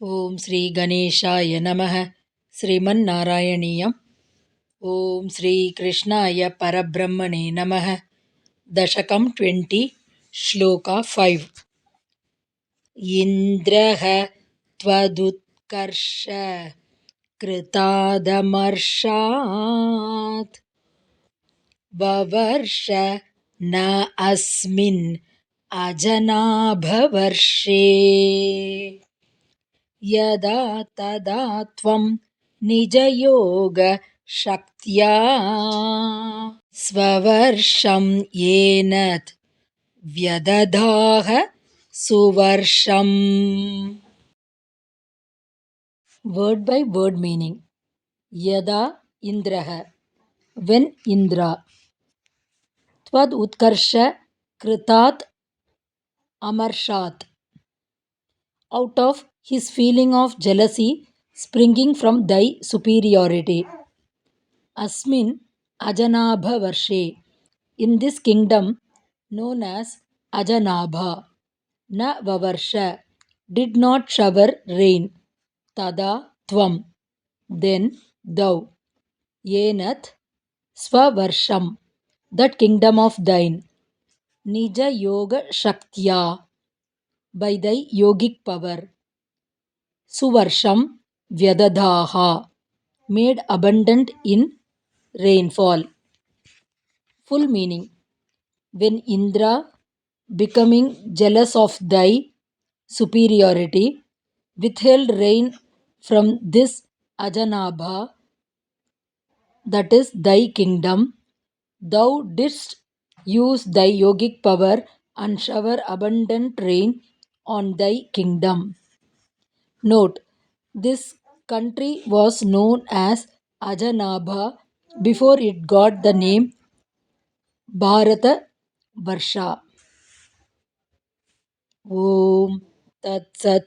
ಓಂ ಶ್ರೀ ಗಣೇಶಾಯ ನಮಃ. ಶ್ರೀಮನ್ನಾರಾಯಣೀಯಂ. ಓಂ ಶ್ರೀ ಕೃಷ್ಣಾಯ ಪರಬ್ರಹ್ಮಣೇ ನಮಃ. ದಶಕಂ 20, ಶ್ಲೋಕ 5. ಇಂದ್ರಃ ತ್ವದುತ್ಕರ್ಷ ಕೃತಾದಮರ್ಷಾತ್ ವವರ್ಷ ನ ಅಸ್ಮಿನ್ ಅಜನಾಭವರ್ಷೇ ಯದಾ ತದಾ ತ್ವಂ ನಿಜಯೋಗ ಶಕ್ತ್ಯಾ ಸ್ವವರ್ಷಂ ಯೇನತ್ ವ್ಯದಧಾಹ ಸುವರ್ಷಂ. Word by word meaning. ಯದಾ ಇಂದ್ರಃ, ವೆನ್ ಇಂದ್ರ, ತ್ವದ್ ಉತ್ಕರ್ಷ ಕೃತಾತ್ ಅಮರ್ಷಾತ್, out of his feeling of jealousy springing from thy superiority. Asmin Ajanabha Varshe, in this kingdom known as Ajanabha, na Vavarsha, did not shower rain, tada tvam, then thou, yenat Swavarsham, that kingdom of thine, Nija Yoga Shaktya, by thy yogic power, Suvarsham Vyadadhaha, made abundant in rainfall. Full meaning. When Indra, becoming jealous of thy superiority, withheld rain from this Ajanabha, that is thy kingdom, thou didst use thy yogic power and shower abundant rain on thy kingdom. Note, this country was known as Ajanabha before it got the name Bharata Varsha. Om Tat Sat.